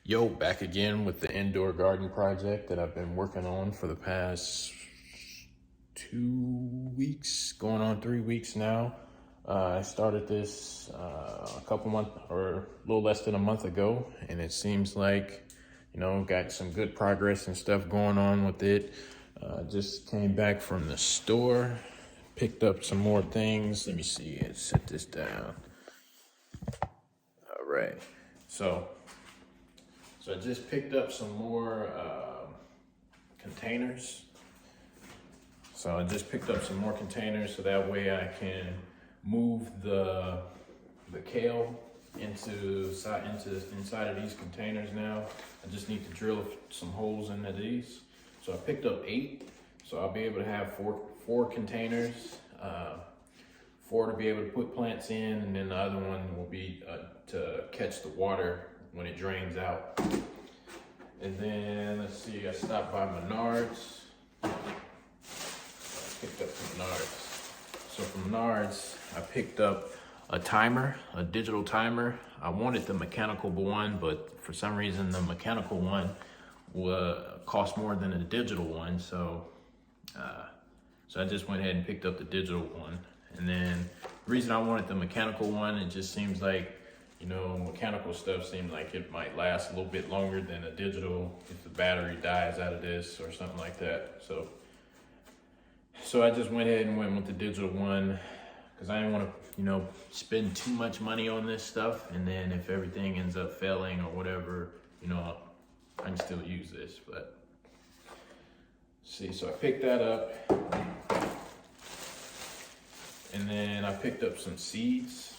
Yo, back again with the indoor garden project that I've been working on for the past 2 weeks, going on 3 weeks now. I started this a couple months or a little less than a month ago, and it seems like, got some good progress and stuff going on with it. Just came back from the store, picked up some more things. Let me see, let's set this down. All right, so I just picked up some more containers. So so that way I can move the kale inside of these containers now. I just need to drill some holes into these. So I picked up 8, so I'll be able to have four containers, 4 to be able to put plants in, and then the other one will be to catch the water when it drains out. And then let's see, I stopped by Menards. I picked up from Menards. So from Menards, I picked up a timer, a digital timer. I wanted the mechanical one, but for some reason the mechanical one cost more than the digital one. So I just went ahead and picked up the digital one. And then the reason I wanted the mechanical one, it just seems like, mechanical stuff seems like it might last a little bit longer than a digital if the battery dies out of this or something like that. So I just went ahead and went with the digital one because I didn't want to, spend too much money on this stuff. And then if everything ends up failing or whatever, I can still use this. But see, so I picked that up. And then I picked up some seeds.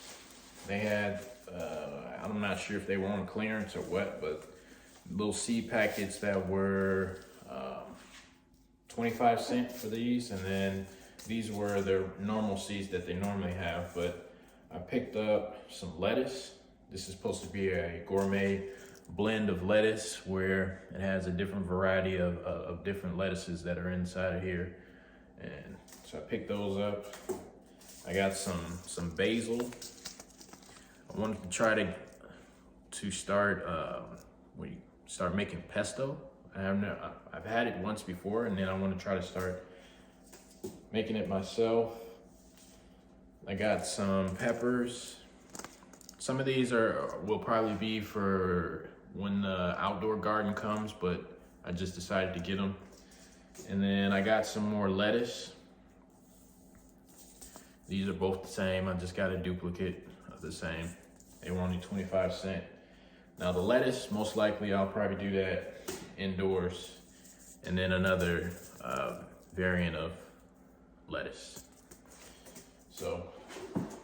They had, I'm not sure if they were on clearance or what, but little seed packets that were 25 cents for these. And then these were their normal seeds that they normally have. But I picked up some lettuce. This is supposed to be a gourmet blend of lettuce where it has a different variety of different lettuces that are inside of here. And so I picked those up. I got some basil. I wanted to try to start making pesto. I've had it once before, and then I want to try to start making it myself. I got some peppers. Some of these will probably be for when the outdoor garden comes, but I just decided to get them. And then I got some more lettuce. These are both the same. I just got a duplicate of the same. They were only 25 cents. Now the lettuce, most likely I'll probably do that indoors. And then another variant of lettuce. So,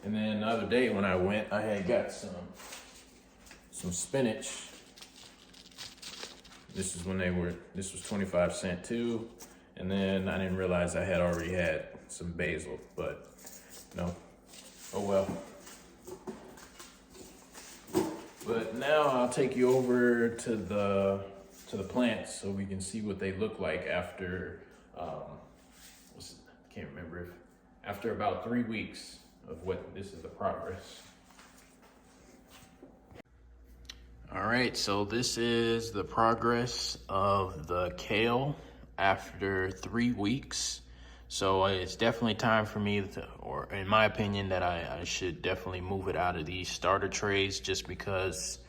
and then the other day when I went, I had got some spinach. This was 25 cents too. And then I didn't realize I had already had some basil, but no, oh well. But now I'll take you over to the plants so we can see what they look like after, I can't remember, after about 3 weeks of what this is the progress. All right, so this is the progress of the kale after 3 weeks. So it's definitely time for me or in my opinion, that I should definitely move it out of these starter trays just because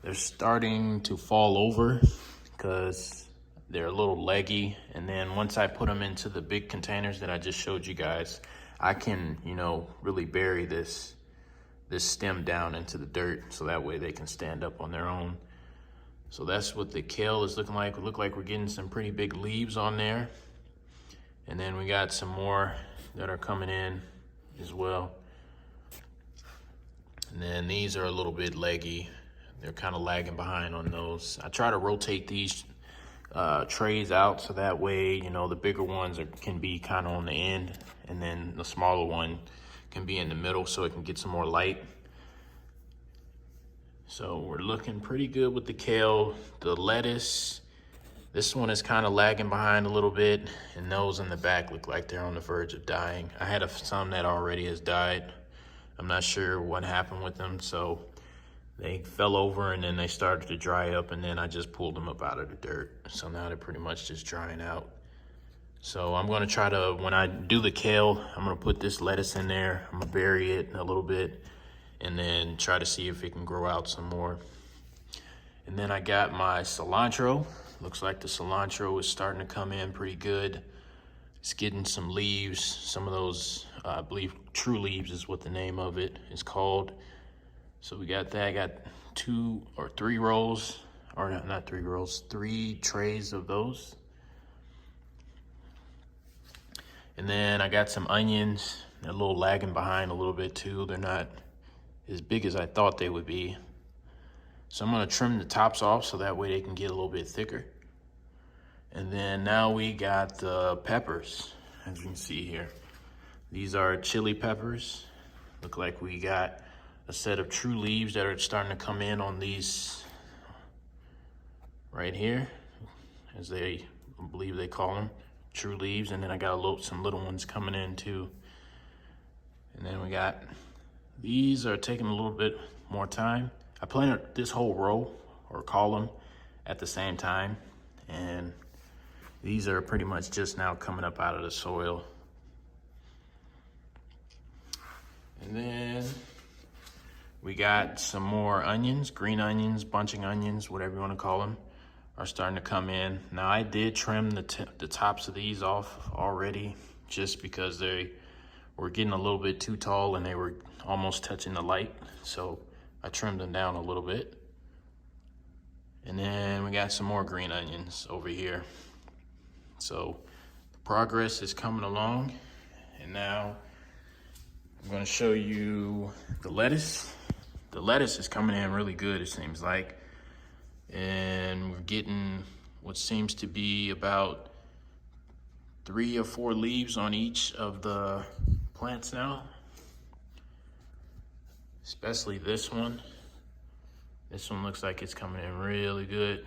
they're starting to fall over because they're a little leggy. And then once I put them into the big containers that I just showed you guys, I can, really bury this stem down into the dirt so that way they can stand up on their own. So that's what the kale is looking like. It look like we're getting some pretty big leaves on there. And then we got some more that are coming in as well. And then these are a little bit leggy. They're kind of lagging behind on those. I try to rotate these trays out so that way, the bigger ones can be kind of on the end, and then the smaller one can be in the middle so it can get some more light. So we're looking pretty good with the kale. The lettuce, this one is kind of lagging behind a little bit, and those in the back look like they're on the verge of dying. I had some that already has died. I'm not sure what happened with them, so They fell over and then they started to dry up, and then I just pulled them up out of the dirt. So now they're pretty much just drying out. So I'm gonna try to, when I do the kale, I'm gonna put this lettuce in there. I'm gonna bury it a little bit and then try to see if it can grow out some more. And then I got my cilantro. Looks like the cilantro is starting to come in pretty good. It's getting some leaves, some of those, I believe True Leaves is what the name of it is called. So we got that. I got 2 or 3 rolls, or not 3 rolls, 3 trays of those. And then I got some onions. They're a little lagging behind a little bit too. They're not as big as I thought they would be. So I'm gonna trim the tops off so that way they can get a little bit thicker. And then now we got the peppers, as you can see here. These are chili peppers. Look like we got a set of True Leaves that are starting to come in on these right here, as I believe they call them, True Leaves. And then I got some little ones coming in too. And then we got, these are taking a little bit more time. I planted this whole row or column at the same time, and these are pretty much just now coming up out of the soil. And then we got some more onions, green onions, bunching onions, whatever you want to call them, are starting to come in. Now I did trim the tops of these off already, just because they were getting a little bit too tall and they were almost touching the light. So I trimmed them down a little bit. And then we got some more green onions over here. So the progress is coming along. And now I'm gonna show you the lettuce. The lettuce is coming in really good, it seems like. And we're getting what seems to be about 3 or 4 leaves on each of the plants now. Especially this one. This one looks like it's coming in really good.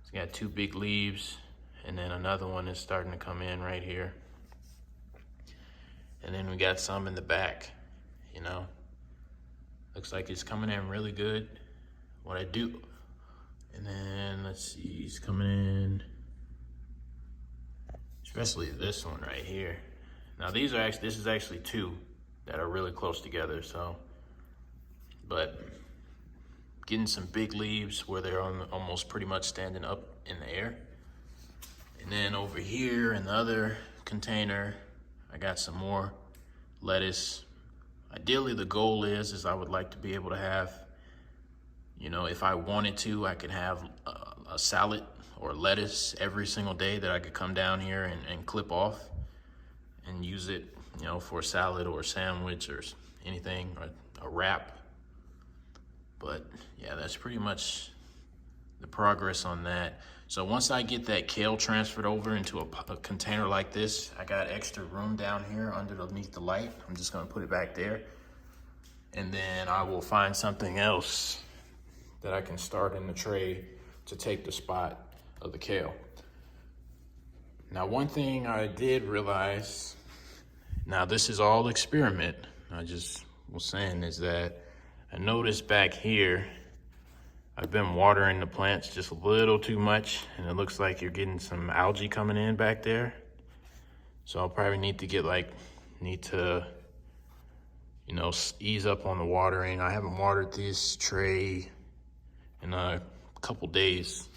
It's got 2 big leaves, and then another one is starting to come in right here. And then we got some in the back, you know. Looks like it's coming in really good. What I do, and then let's see, it's coming in, especially this one right here. Now this is actually 2 that are really close together, so, but getting some big leaves where they're almost pretty much standing up in the air. And then over here in the other container, I got some more lettuce. Ideally, the goal is I would like to be able to have, you know, if I wanted to, I could have a salad or lettuce every single day that I could come down here and clip off and use it, you know, for a salad or a sandwich or anything, or a wrap. But yeah, that's pretty much the progress on that. So once I get that kale transferred over into a container like this, I got extra room down here underneath the light. I'm just gonna put it back there. And then I will find something else that I can start in the tray to take the spot of the kale. Now, one thing I did realize, now this is all experiment, I just was saying, is that I noticed back here, I've been watering the plants just a little too much, and it looks like you're getting some algae coming in back there. So I'll probably need to you know, ease up on the watering. I haven't watered this tray in a couple days.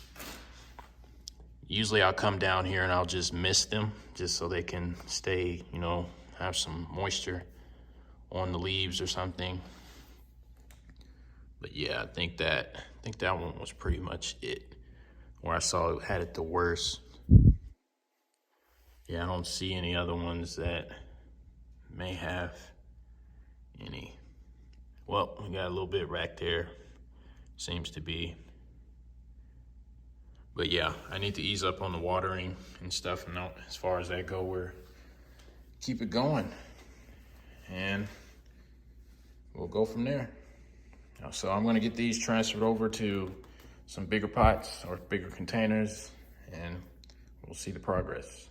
Usually I'll come down here and I'll just mist them just so they can stay, you know, have some moisture on the leaves or something. But yeah, I think that one was pretty much it, where I saw it had it the worst. Yeah, I don't see any other ones that may have any. Well, we got a little bit right there, seems to be. But yeah, I need to ease up on the watering and stuff, and as far as that go, we're keep it going, and we'll go from there. So I'm gonna get these transferred over to some bigger pots or bigger containers, and we'll see the progress.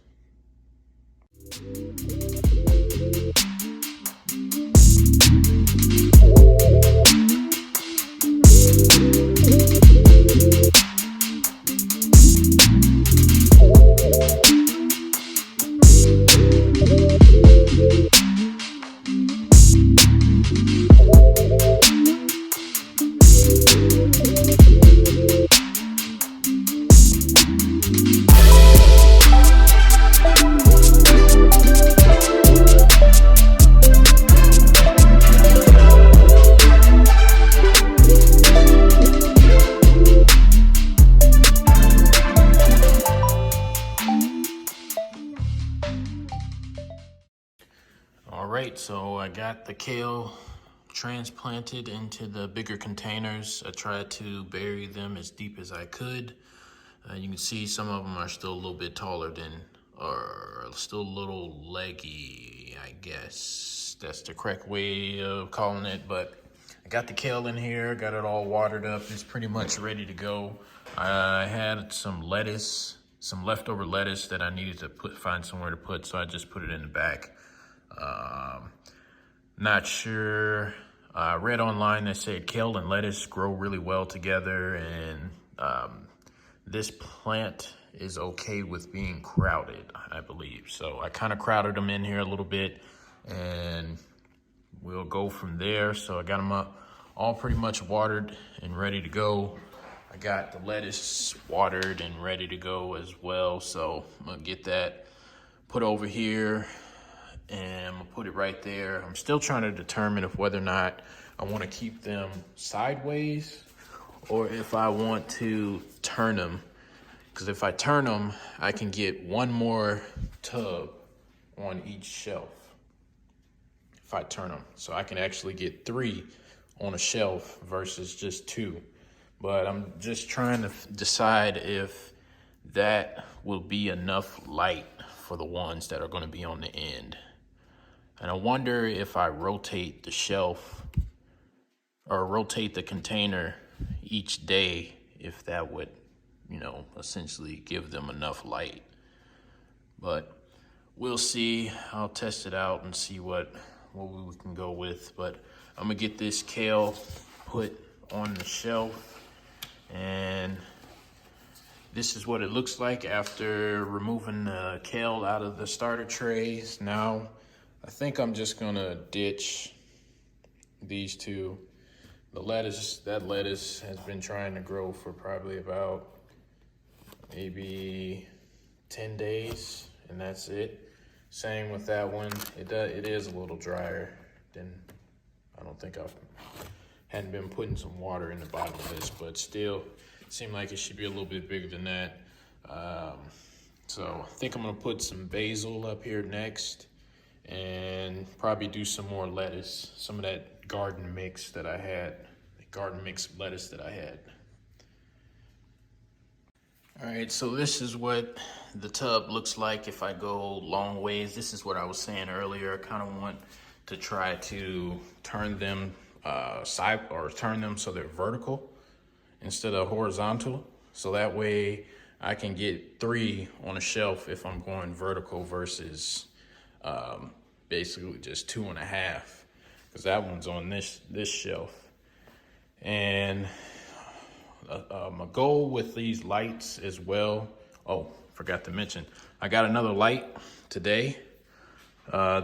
right, so I got the kale transplanted into the bigger containers. I tried to bury them as deep as I could. You can see some of them are still a little bit taller than, or still a little leggy, I guess. That's the correct way of calling it, but I got the kale in here, got it all watered up. It's pretty much ready to go. I had some lettuce, some leftover lettuce that I needed to find somewhere to put, so I just put it in the back. Not sure. I read online that said kale and lettuce grow really well together, and this plant is okay with being crowded, I believe. So I kind of crowded them in here a little bit, and we'll go from there. So I got them up all pretty much watered and ready to go. I got the lettuce watered and ready to go as well. So I'm gonna get that put over here, and I'm gonna put it right there. I'm still trying to determine if whether or not I want to keep them sideways or if I want to turn them. Because if I turn them, I can get one more tub on each shelf. If I turn them, so I can actually get 3 on a shelf versus just 2. But I'm just trying to decide if that will be enough light for the ones that are going to be on the end. And I wonder if I rotate the shelf or rotate the container each day, if that would, you know, essentially give them enough light. But we'll see. I'll test it out and see what we can go with. But I'm gonna get this kale put on the shelf, and this is what it looks like after removing the kale out of the starter trays. Now, I think I'm just gonna ditch these 2. The lettuce, that lettuce has been trying to grow for probably about maybe 10 days, and that's it. Same with that one. It is a little drier than, I don't think hadn't been putting some water in the bottom of this, but still it seemed like it should be a little bit bigger than that. So I think I'm gonna put some basil up here next, and probably do some more lettuce, some of that garden mix that I had, the garden mix lettuce that I had. All right, so this is what the tub looks like if I go long ways. This is what I was saying earlier. I kind of want to try to turn them turn them so they're vertical instead of horizontal. So that way I can get 3 on a shelf if I'm going vertical versus basically just 2.5, because that one's on this shelf. And my goal with these lights as well. Oh, forgot to mention, I got another light today.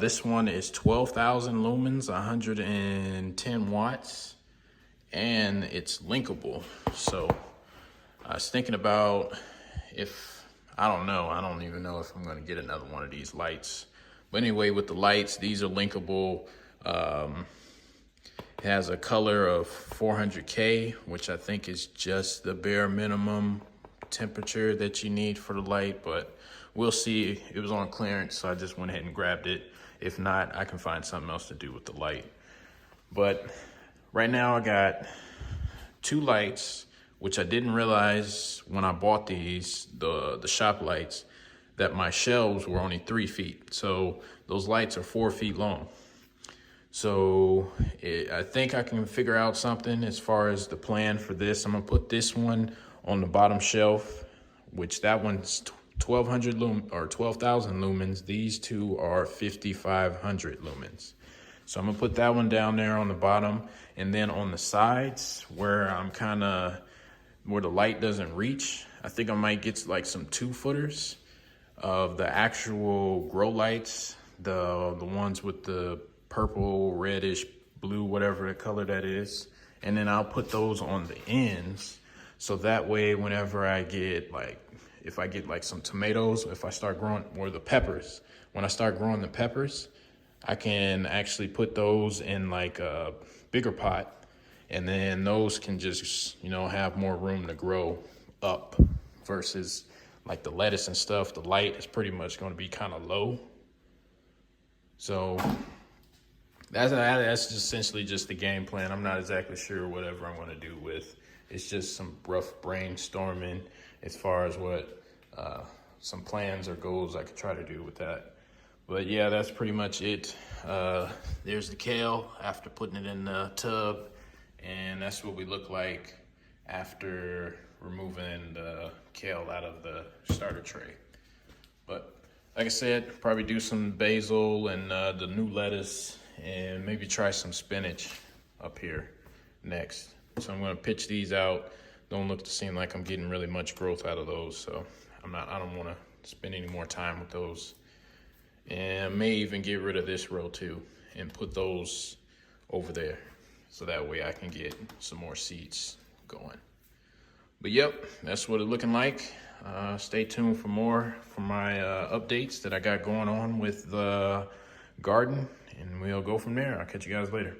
This one is 12,000 lumens, 110 watts, and it's linkable. So I was thinking about I don't even know if I'm gonna get another one of these lights. But anyway, with the lights, these are linkable. It has a color of 400K, which I think is just the bare minimum temperature that you need for the light, but we'll see. It was on clearance, so I just went ahead and grabbed it. If not, I can find something else to do with the light. But right now I got 2 lights, which I didn't realize when I bought these, the shop lights, that my shelves were only 3 feet. So those lights are 4 feet long. So I think I can figure out something as far as the plan for this. I'm gonna put this one on the bottom shelf, which that one's 12,000 lumens. These 2 are 5,500 lumens. So I'm gonna put that one down there on the bottom, and then on the sides where where the light doesn't reach, I think I might get like some 2-footers of the actual grow lights, the ones with the purple, reddish, blue, whatever the color that is. And then I'll put those on the ends. So that way, whenever I get if I get like some tomatoes, if I start growing, or the peppers, when I start growing the peppers, I can actually put those in like a bigger pot, and then those can just, have more room to grow up versus like the lettuce and stuff. The light is pretty much going to be kind of low. So That's just essentially just the game plan. I'm not exactly sure whatever I'm going to do with. It's just some rough brainstorming as far as what some plans or goals I could try to do with that. But yeah, that's pretty much it. There's the kale after putting it in the tub, and that's what we look like after removing the kale out of the starter tray. But like I said, probably do some basil and the new lettuce, and maybe try some spinach up here next. So I'm gonna pitch these out. Don't look to seem like I'm getting really much growth out of those, so I don't wanna spend any more time with those. And I may even get rid of this row too and put those over there, so that way I can get some more seeds going. But yep, that's what it's looking like. Stay tuned for more from my updates that I got going on with the garden, and we'll go from there. I'll catch you guys later.